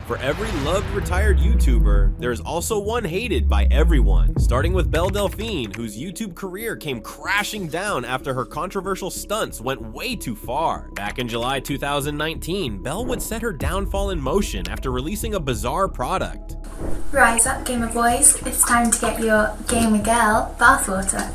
For every loved retired YouTuber, there's also one hated by everyone, starting with Belle Delphine, whose YouTube career came crashing down after her controversial stunts went way too far. Back in July 2019, Belle would set her downfall in motion after releasing a bizarre product. Rise up, gamer boys. It's time to get your gamer girl bathwater.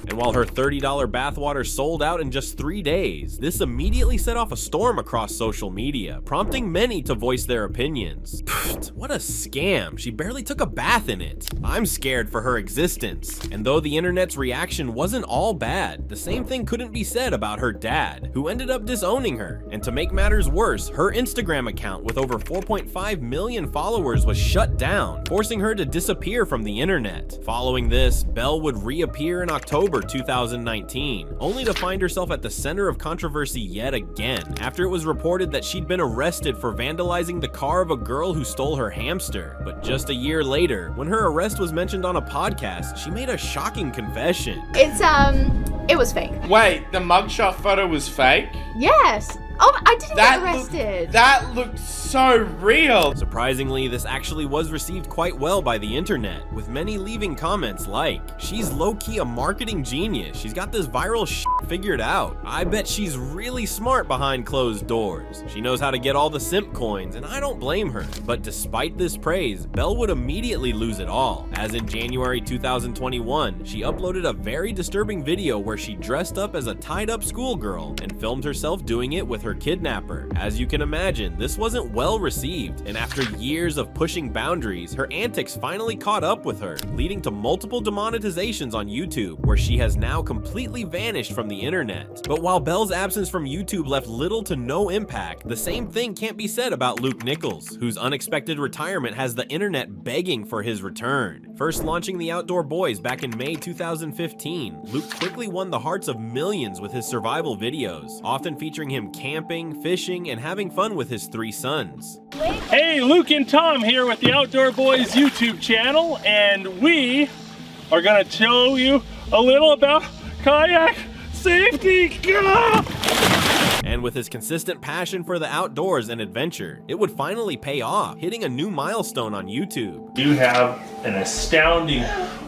And while her $30 bathwater sold out in just 3 days, this immediately set off a storm across social media, prompting many to voice their opinions. Pfft, what a scam, she barely took a bath in it. I'm scared for her existence. And though the internet's reaction wasn't all bad, the same thing couldn't be said about her dad, who ended up disowning her. And to make matters worse, her Instagram account with over 4.5 million followers was shut down, forcing her to disappear from the internet. Following this, Belle would reappear in October 2019, only to find herself at the center of controversy yet again, after it was reported that she'd been arrested for vandalizing the car of a girl who stole her hamster. But just a year later, when her arrest was mentioned on a podcast, she made a shocking confession. It was fake. Wait, the mugshot photo was fake? Yes. Oh, I didn't get arrested. That looked so real. Surprisingly, this actually was received quite well by the internet, with many leaving comments like, "She's low-key a marketing genius. She's got this viral shit figured out. I bet she's really smart behind closed doors. She knows how to get all the simp coins, and I don't blame her." But despite this praise, Belle would immediately lose it all, as in January 2021, she uploaded a very disturbing video where she dressed up as a tied-up schoolgirl and filmed herself doing it with her kidnapper. As you can imagine, this wasn't well received, and after years of pushing boundaries, her antics finally caught up with her, leading to multiple demonetizations on YouTube, where she has now completely vanished from the internet. But while Belle's absence from YouTube left little to no impact, the same thing can't be said about Luke Nichols, whose unexpected retirement has the internet begging for his return. First launching the Outdoor Boys back in May 2015, Luke quickly won the hearts of millions with his survival videos, often featuring him camping, fishing, and having fun with his 3 sons. Hey, Luke and Tom here with the Outdoor Boys YouTube channel, and we are gonna show you a little about kayak safety. And with his consistent passion for the outdoors and adventure, it would finally pay off, hitting a new milestone on YouTube. You have an astounding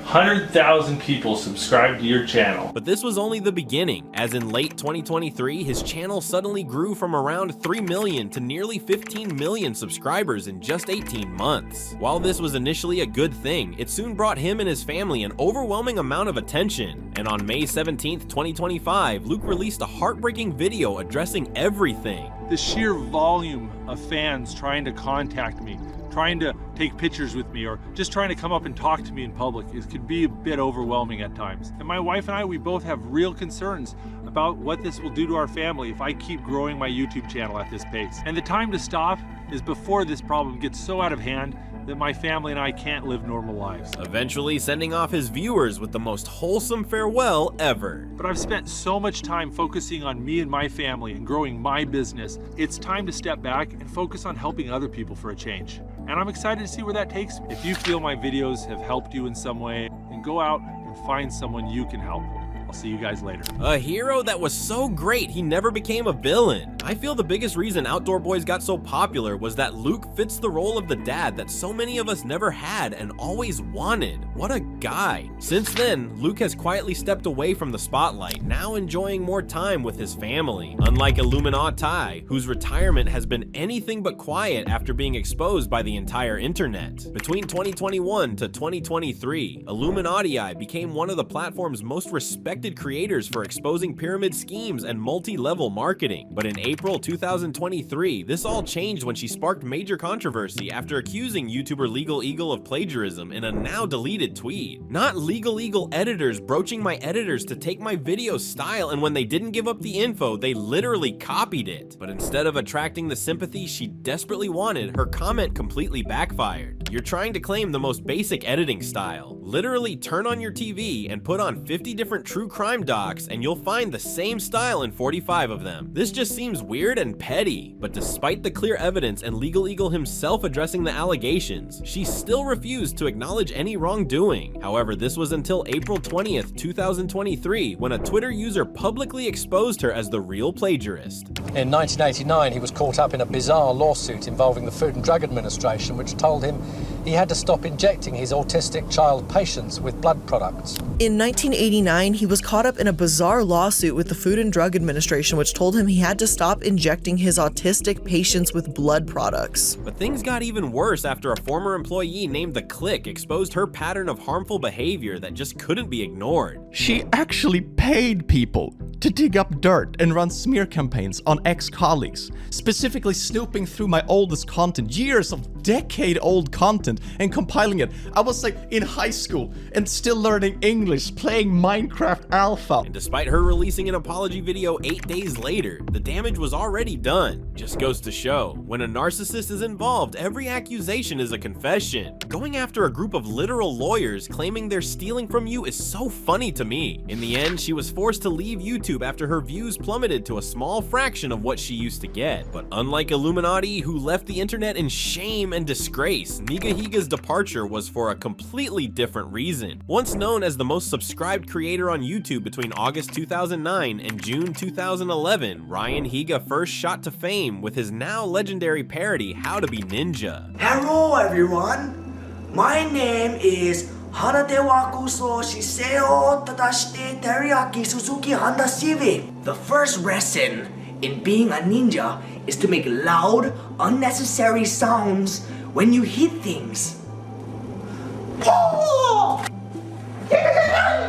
100,000 people subscribed to your channel. But this was only the beginning, as in late 2023, his channel suddenly grew from around 3 million to nearly 15 million subscribers in just 18 months. While this was initially a good thing, it soon brought him and his family an overwhelming amount of attention. And on May 17th, 2025, Luke released a heartbreaking video addressing everything. The sheer volume of fans trying to contact me, trying to take pictures with me, or just trying to come up and talk to me in public, it could be a bit overwhelming at times. And my wife and I, we both have real concerns about what this will do to our family if I keep growing my YouTube channel at this pace. And the time to stop is before this problem gets so out of hand that my family and I can't live normal lives. Eventually sending off his viewers with the most wholesome farewell ever. But I've spent so much time focusing on me and my family and growing my business. It's time to step back and focus on helping other people for a change. And I'm excited to see where that takes me. If you feel my videos have helped you in some way, then go out and find someone you can help. I'll see you guys later. A hero that was so great he never became a villain. I feel the biggest reason Outdoor Boys got so popular was that Luke fits the role of the dad that so many of us never had and always wanted. What a guy. Since then, Luke has quietly stepped away from the spotlight, now enjoying more time with his family. Unlike Illuminati, whose retirement has been anything but quiet after being exposed by the entire internet. Between 2021 to 2023, Illuminati became one of the platform's most respected creators for exposing pyramid schemes and multi-level marketing. But in April 2023, this all changed when she sparked major controversy after accusing YouTuber Legal Eagle of plagiarism in a now deleted tweet. Not Legal Eagle editors broaching my editors to take my video style, and when they didn't give up the info, they literally copied it. But instead of attracting the sympathy she desperately wanted, her comment completely backfired. You're trying to claim the most basic editing style. Literally turn on your TV and put on 50 different true crime docs and you'll find the same style in 45 of them. This just seems weird and petty, but despite the clear evidence and Legal Eagle himself addressing the allegations, she still refused to acknowledge any wrongdoing. However, this was until April 20th, 2023, when a Twitter user publicly exposed her as the real plagiarist. In 1989, he was caught up in a bizarre lawsuit involving the Food and Drug Administration, which told him he had to stop injecting his autistic child patients with blood products. In 1989, he was caught up in a bizarre lawsuit with the Food and Drug Administration, which told him he had to stop injecting his autistic patients with blood products. But things got even worse after a former employee named The Click exposed her pattern of harmful behavior that just couldn't be ignored. She actually paid people to dig up dirt and run smear campaigns on ex-colleagues, specifically snooping through my oldest content, years of decade-old content, and compiling it. I was like in high school and still learning English, playing Minecraft Alpha. And despite her releasing an apology video 8 days later, the damage was already done. Just goes to show, when a narcissist is involved, every accusation is a confession. Going after a group of literal lawyers claiming they're stealing from you is so funny to me. In the end, she was forced to leave YouTube after her views plummeted to a small fraction of what she used to get. But unlike Illuminati, who left the internet in shame and disgrace, Nigahiga's departure was for a completely different reason. Once known as the most subscribed creator on YouTube between August 2009 and June 2011, Ryan Higa first shot to fame with his now legendary parody How to Be Ninja. Hello everyone, my name is Hanadewakuso Shiseo Tadashite Teriyaki Suzuki Honda Civic. The first lesson in being a ninja is to make loud, unnecessary sounds when you hit things.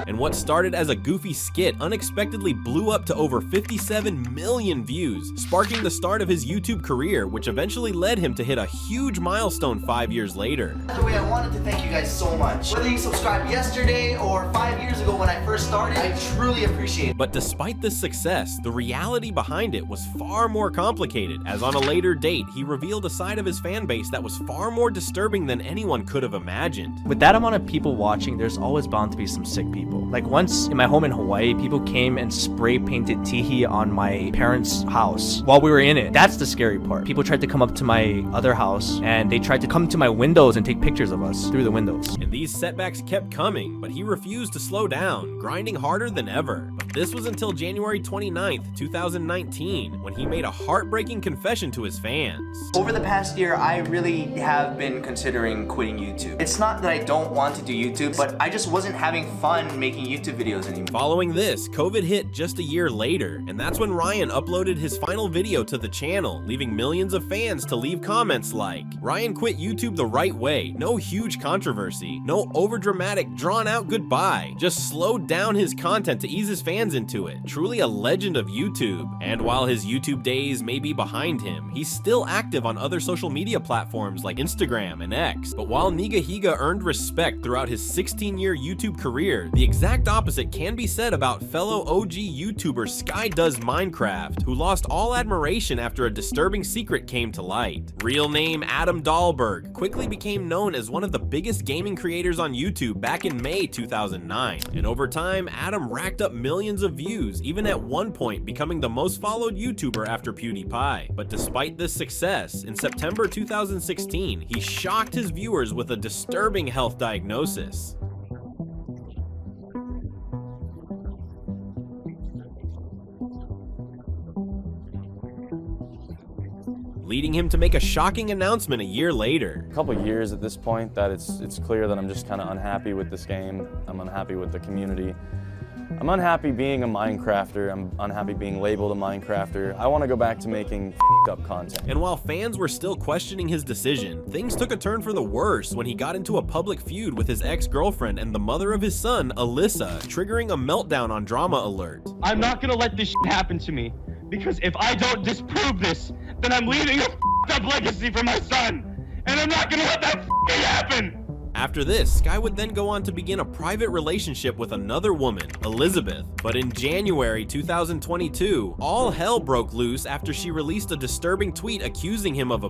And what started as a goofy skit unexpectedly blew up to over 57 million views, sparking the start of his YouTube career, which eventually led him to hit a huge milestone 5 years later. By the way, I wanted to thank you guys so much. Whether you subscribed yesterday or 5 years ago when I first started, I truly appreciate it. But despite this success, the reality behind it was far more complicated, as on a later date, he revealed a side of his fan base that was far more disturbing than anyone could have imagined. With that amount of people watching, there's always bound to be some sick people. Like once in my home in Hawaii, people came and spray painted tihi on my parents' house while we were in it. That's the scary part. People tried to come up to my other house and they tried to come to my windows and take pictures of us through the windows. And these setbacks kept coming, but he refused to slow down, grinding harder than ever. But this was until January 29th, 2019, when he made a heartbreaking confession to his fans. Over the past year, I really have been considering quitting YouTube. It's not that I don't want to do YouTube, but I just wasn't having fun making YouTube videos anymore. Following this, COVID hit just a year later, and that's when Ryan uploaded his final video to the channel, leaving millions of fans to leave comments like, Ryan quit YouTube the right way, no huge controversy, no overdramatic, drawn-out goodbye, just slowed down his content to ease his fans into it, truly a legend of YouTube. And while his YouTube days may be behind him, he's still active on other social media platforms like Instagram and X. But while Nigahiga earned respect throughout his 16-year YouTube career, the exact opposite can be said about fellow OG YouTuber Sky Does Minecraft, who lost all admiration after a disturbing secret came to light. Real name Adam Dahlberg quickly became known as one of the biggest gaming creators on YouTube back in May 2009, and over time Adam racked up millions of views, even at one point becoming the most followed YouTuber after PewDiePie. But despite this success, in September 2016 he shocked his viewers with a disturbing health diagnosis. Leading him to make a shocking announcement a year later. A couple years at this point that it's clear that I'm just kind of unhappy with this game. I'm unhappy with the community. I'm unhappy being a Minecrafter. I'm unhappy being labeled a Minecrafter. I want to go back to making up content. And while fans were still questioning his decision, things took a turn for the worse when he got into a public feud with his ex-girlfriend and the mother of his son, Alyssa, triggering a meltdown on Drama Alert. I'm not gonna let this happen to me, because if I don't disprove this, then I'm leaving a up legacy for my son, and I'm not gonna let that happen. After this, Sky would then go on to begin a private relationship with another woman, Elizabeth. But in January 2022, all hell broke loose after she released a disturbing tweet accusing him of a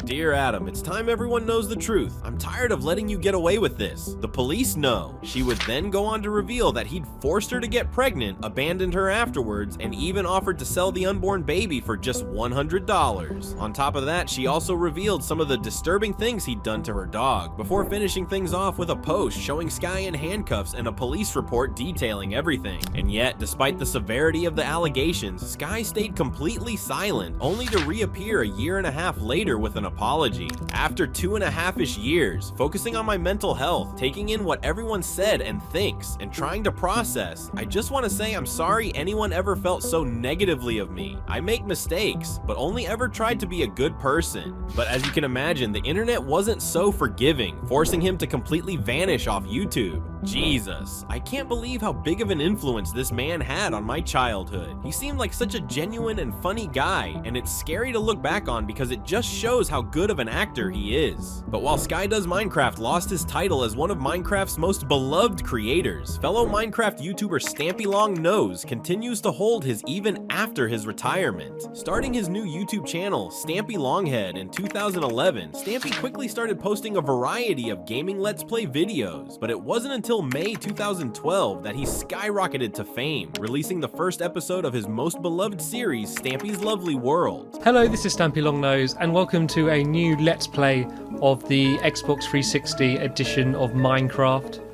Dear Adam, it's time everyone knows the truth. I'm tired of letting you get away with this. The police know. She would then go on to reveal that he'd forced her to get pregnant, abandoned her afterwards, and even offered to sell the unborn baby for just $100. On top of that, she also revealed some of the disturbing things he'd done to her dog, before finishing things off with a post showing Sky in handcuffs and a police report detailing everything. And yet, despite the severity of the allegations, Sky stayed completely silent, only to reappear a year and a half later with an apology. After 2.5-ish years, focusing on my mental health, taking in what everyone said and thinks, and trying to process, I just want to say I'm sorry anyone ever felt so negatively of me. I make mistakes, but only ever tried to be a good person. But as you can imagine, the internet wasn't so forgiving, forcing him to completely vanish off YouTube. Jesus, I can't believe how big of an influence this man had on my childhood. He seemed like such a genuine and funny guy, and it's scary to look back on because it just shows how good of an actor he is. But while Sky Does Minecraft lost his title as one of Minecraft's most beloved creators, fellow Minecraft YouTuber Stampy Long Nose continues to hold his even after his retirement. Starting his new YouTube channel, Stampy Longhead, in 2011, Stampy quickly started posting a variety of gaming Let's Play videos, but it wasn't until May 2012 that he skyrocketed to fame, releasing the first episode of his most beloved series, Stampy's Lovely World. Hello, this is Stampy Longnose, and welcome to a new Let's Play of the Xbox 360 edition of Minecraft.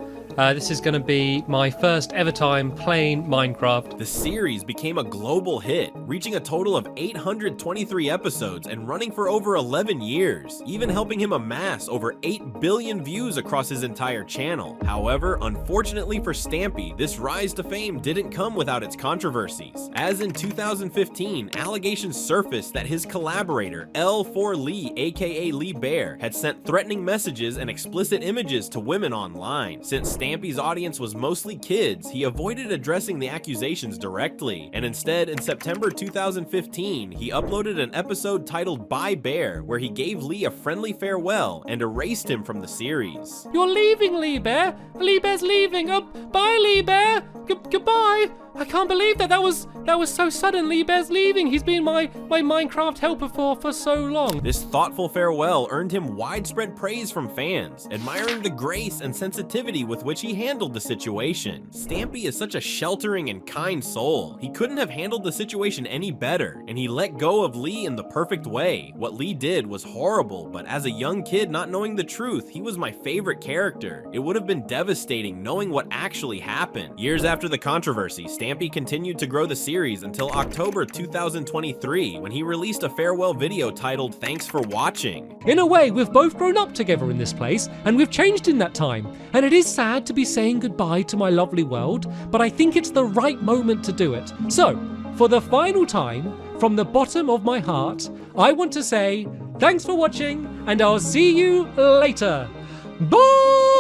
This is going to be my first ever time playing Minecraft. The series became a global hit, reaching a total of 823 episodes and running for over 11 years, even helping him amass over 8 billion views across his entire channel. However, unfortunately for Stampy, this rise to fame didn't come without its controversies, as in 2015, allegations surfaced that his collaborator, L4Lee, aka Lee Bear, had sent threatening messages and explicit images to women online. Since Stampy's audience was mostly kids, he avoided addressing the accusations directly, and instead, in September 2015, he uploaded an episode titled Bye Bear, where he gave Lee a friendly farewell and erased him from the series. You're leaving, Lee Bear! Lee Bear's leaving! Bye, Lee Bear! Goodbye! I can't believe that. That was so sudden. Lee Bear's leaving. He's been my Minecraft helper for so long. This thoughtful farewell earned him widespread praise from fans, admiring the grace and sensitivity with which he handled the situation. Stampy is such a sheltering and kind soul. He couldn't have handled the situation any better, and he let go of Lee in the perfect way. What Lee did was horrible, but as a young kid not knowing the truth, he was my favorite character. It would have been devastating knowing what actually happened. Years after the controversy, Stampy continued to grow the series until October 2023, when he released a farewell video titled Thanks for Watching. In a way, we've both grown up together in this place, and we've changed in that time. And it is sad to be saying goodbye to my lovely world, but I think it's the right moment to do it. So, for the final time, from the bottom of my heart, I want to say thanks for watching, and I'll see you later. Bye!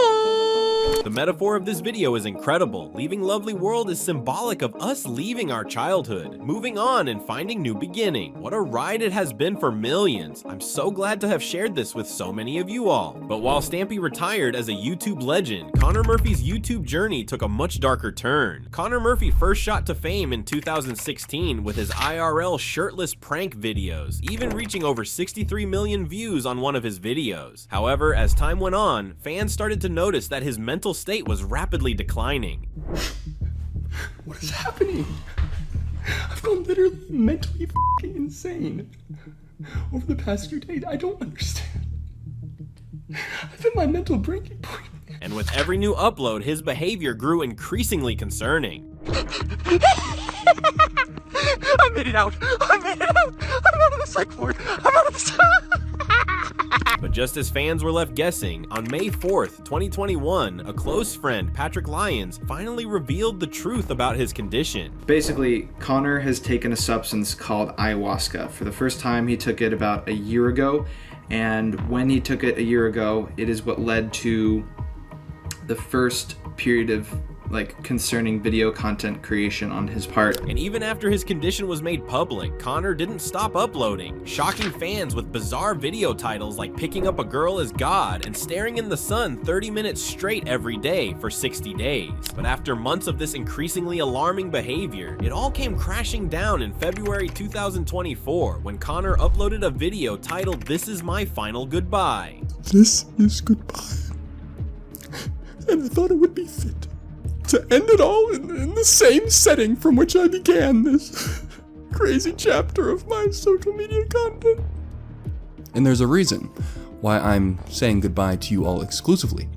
The metaphor of this video is incredible. Leaving Lovely World is symbolic of us leaving our childhood, moving on and finding new beginning. What a ride it has been for millions. I'm so glad to have shared this with so many of you all. But while Stampy retired as a YouTube legend, Connor Murphy's YouTube journey took a much darker turn. Connor Murphy first shot to fame in 2016 with his IRL shirtless prank videos, even reaching over 63 million views on one of his videos. However, as time went on, fans started to notice that his mental state was rapidly declining. What is happening? I've gone literally mentally f***ing insane over the past few days. I don't understand. I've hit my mental breaking point. And with every new upload, his behavior grew increasingly concerning. I made it out. I made it out. I'm out of the psych ward. I'm out of the psych. But just as fans were left guessing, on May 4th, 2021, a close friend, Patrick Lyons, finally revealed the truth about his condition. Basically, Connor has taken a substance called ayahuasca. For the first time, he took it about a year ago, and when he took it a year ago, it is what led to the first period of like concerning video content creation on his part. And even after his condition was made public, Connor didn't stop uploading, shocking fans with bizarre video titles like Picking Up a Girl as God and staring in the sun 30 minutes straight every day for 60 days. But after months of this increasingly alarming behavior, it all came crashing down in February 2024 when Connor uploaded a video titled "This Is My Final Goodbye." This is goodbye. And I thought it would be fit to end it all in the same setting from which I began this crazy chapter of my social media content. And there's a reason why I'm saying goodbye to you all exclusively.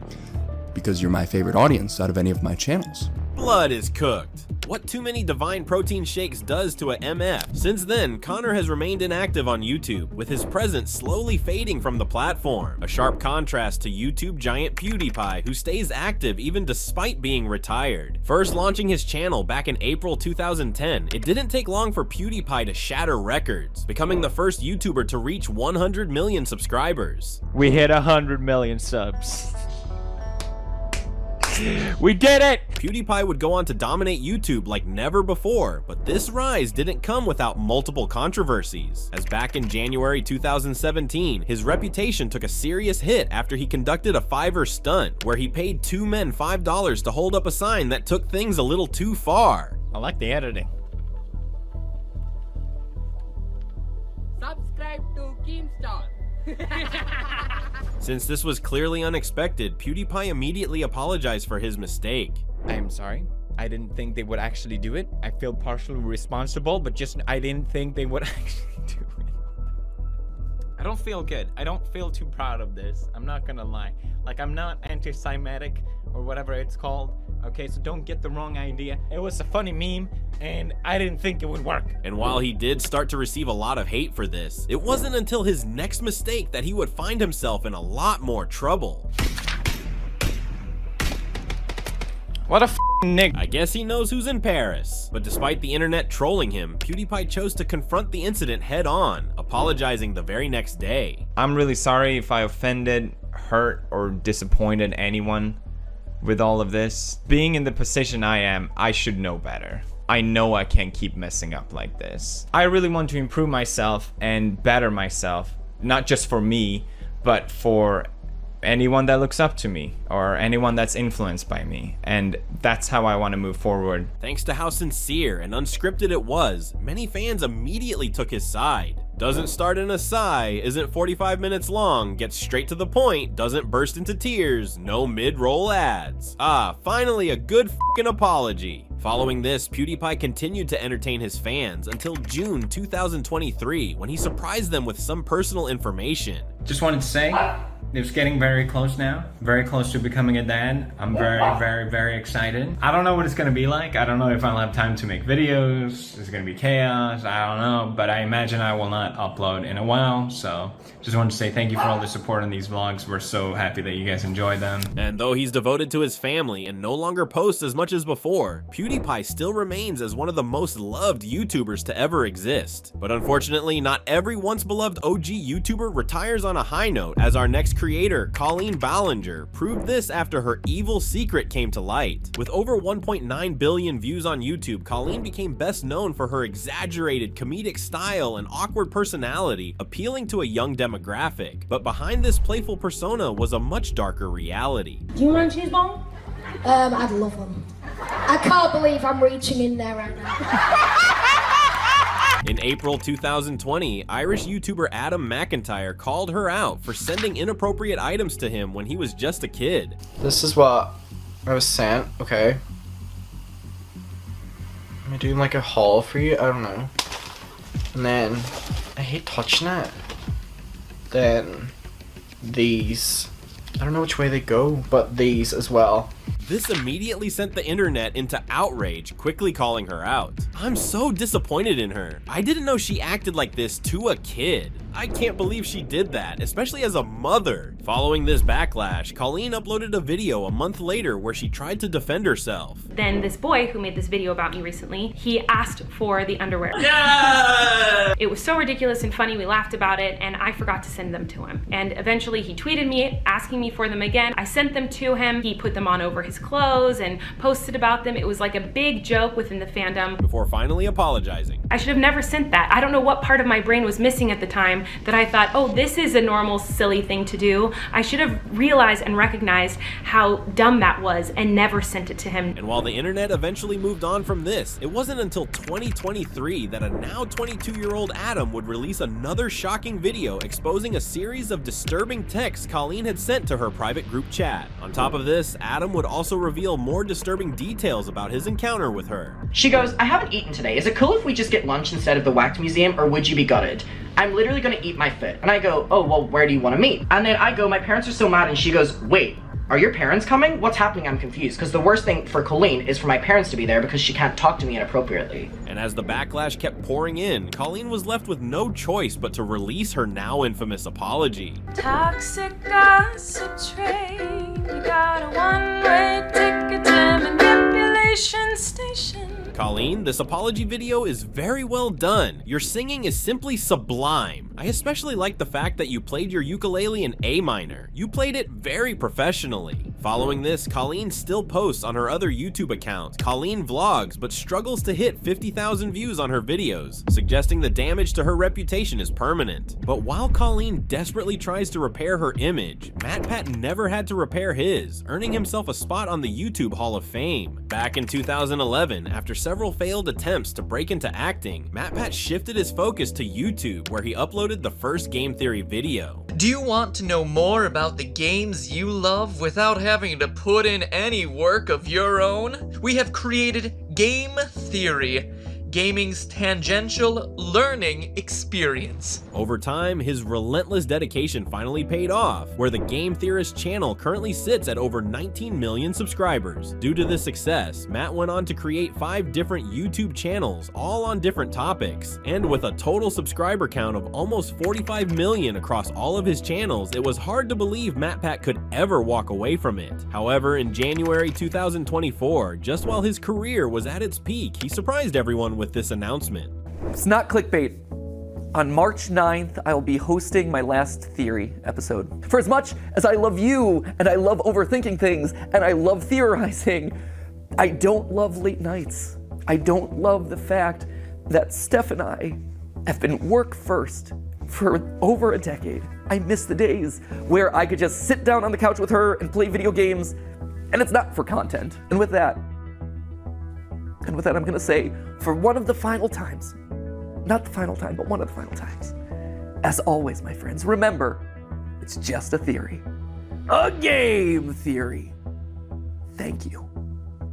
Because you're my favorite audience out of any of my channels. Blood is cooked. What too many divine protein shakes does to a MF. Since then, Connor has remained inactive on YouTube, with his presence slowly fading from the platform. A sharp contrast to YouTube giant PewDiePie, who stays active even despite being retired. First launching his channel back in April 2010, it didn't take long for PewDiePie to shatter records, becoming the first YouTuber to reach 100 million subscribers. We hit 100 million subs. We did it! PewDiePie would go on to dominate YouTube like never before, but this rise didn't come without multiple controversies, as back in January 2017, his reputation took a serious hit after he conducted a Fiverr stunt, where he paid two men $5 to hold up a sign that took things a little too far. I like the editing. Subscribe to Keemstar. Since this was clearly unexpected, PewDiePie immediately apologized for his mistake. I am sorry. I didn't think they would actually do it. I feel partially responsible, but I didn't think they would actually do it. I don't feel good. I don't feel too proud of this. I'm not gonna lie. Like, I'm not anti-Semitic or whatever it's called. Okay, so don't get the wrong idea. It was a funny meme, and I didn't think it would work. And while he did start to receive a lot of hate for this, it wasn't until his next mistake that he would find himself in a lot more trouble. What a f***ing nigga. I guess he knows who's in Paris. But despite the internet trolling him, PewDiePie chose to confront the incident head on, apologizing the very next day. I'm really sorry if I offended, hurt, or disappointed anyone with all of this. Being in the position I am, I should know better. I know I can't keep messing up like this. I really want to improve myself and better myself, not just for me, but for anyone that looks up to me or anyone that's influenced by me, and that's how I want to move forward. Thanks to how sincere and unscripted it was, many fans immediately took his side. Doesn't start in a sigh, isn't 45 minutes long, gets straight to the point, doesn't burst into tears, no mid-roll ads. Ah, finally a good f***ing apology. Following this, PewDiePie continued to entertain his fans until June 2023, when he surprised them with some personal information. Just wanted to say, it's getting very close now. Very close to becoming a dad. I'm very excited. I don't know what it's gonna be like. I don't know if I'll have time to make videos. It's gonna be chaos. I don't know, but I imagine I will not upload in a while. So just wanted to say thank you for all the support on these vlogs. We're so happy that you guys enjoy them. And though he's devoted to his family and no longer posts as much as before, PewDiePie still remains as one of the most loved YouTubers to ever exist. But unfortunately, not every once beloved OG YouTuber retires on a high note, as our next creator, Colleen Ballinger, proved this after her evil secret came to light. With over 1.9 billion views on YouTube, Colleen became best known for her exaggerated comedic style and awkward personality, appealing to a young demographic. But behind this playful persona was a much darker reality. Do you mind cheese bong? I'd love them. I can't believe I'm reaching in there right now. In April 2020, Irish YouTuber Adam McIntyre called her out for sending inappropriate items to him when he was just a kid. This is what I was sent, okay? Am I doing like a haul for you? I don't know. And then, I hate touching it. Then, these. I don't know which way they go, but these as well. This immediately sent the internet into outrage, quickly calling her out. I'm so disappointed in her. I didn't know she acted like this to a kid. I can't believe she did that, especially as a mother. Following this backlash, Colleen uploaded a video a month later where she tried to defend herself. Then this boy who made this video about me recently, he asked for the underwear. Yeah! It was so ridiculous and funny, we laughed about it, and I forgot to send them to him. And eventually he tweeted me asking me for them again. I sent them to him. He put them on over his clothes and posted about them. It was like a big joke within the fandom. Before finally apologizing. I should have never sent that. I don't know what part of my brain was missing at the time that I thought, oh, this is a normal, silly thing to do. I should have realized and recognized how dumb that was and never sent it to him. And while the internet eventually moved on from this, it wasn't until 2023 that a now 22-year-old Adam would release another shocking video exposing a series of disturbing texts Colleen had sent to her private group chat. On top of this, Adam would also reveal more disturbing details about his encounter with her. She goes, I haven't eaten today. Is it cool if we just get lunch instead of the Wax Museum, or would you be gutted? I'm literally gonna eat my foot. And I go, oh, well, where do you wanna meet? And then I go, my parents are so mad, and she goes, wait, are your parents coming? What's happening? I'm confused. Because the worst thing for Colleen is for my parents to be there because she can't talk to me inappropriately. And as the backlash kept pouring in, Colleen was left with no choice but to release her now infamous apology. Toxic gossip train, you got a one-way ticket to manipulation station. Colleen, this apology video is very well done. Your singing is simply sublime. I especially like the fact that you played your ukulele in A minor. You played it very professionally. Following this, Colleen still posts on her other YouTube accounts, Colleen Vlogs, but struggles to hit 50,000 views on her videos, suggesting the damage to her reputation is permanent. But while Colleen desperately tries to repair her image, MatPat never had to repair his, earning himself a spot on the YouTube Hall of Fame. Back in 2011, after several failed attempts to break into acting, MatPat shifted his focus to YouTube, where he uploaded the first game theory video. Do you want to know more about the games you love without having to put in any work of your own? We have created Game Theory, gaming's tangential learning experience. Over time, his relentless dedication finally paid off, where the Game Theorist channel currently sits at over 19 million subscribers. Due to this success, Matt went on to create 5 different YouTube channels, all on different topics. And with a total subscriber count of almost 45 million across all of his channels, it was hard to believe MatPat could ever walk away from it. However, in January 2024, just while his career was at its peak, he surprised everyone with this announcement. It's not clickbait. On March 9th, I'll be hosting my last theory episode. For as much as I love you, and I love overthinking things, and I love theorizing, I don't love late nights. I don't love the fact that Steph and I have been work first for over a decade. I miss the days where I could just sit down on the couch with her and play video games, and it's not for content. And with that, I'm gonna say, for one of the final times, not the final time, but one of the final times, as always, my friends, remember, it's just a theory. A game theory. Thank you.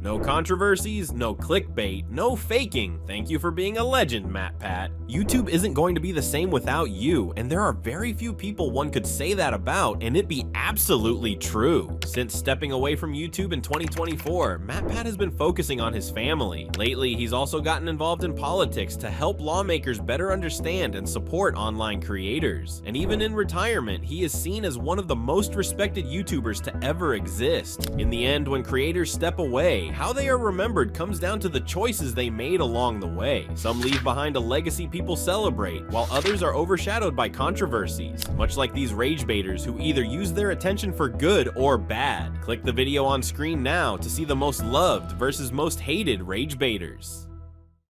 No controversies, no clickbait, no faking. Thank you for being a legend, MatPat. YouTube isn't going to be the same without you, and there are very few people one could say that about and it be absolutely true. Since stepping away from YouTube in 2024, MatPat has been focusing on his family. Lately, he's also gotten involved in politics to help lawmakers better understand and support online creators. And even in retirement, he is seen as one of the most respected YouTubers to ever exist. In the end, when creators step away, how they are remembered comes down to the choices they made along the way. Some leave behind a legacy people celebrate, while others are overshadowed by controversies, much like these rage baiters who either use their attention for good or bad. Click the video on screen now to see the most loved versus most hated rage baiters.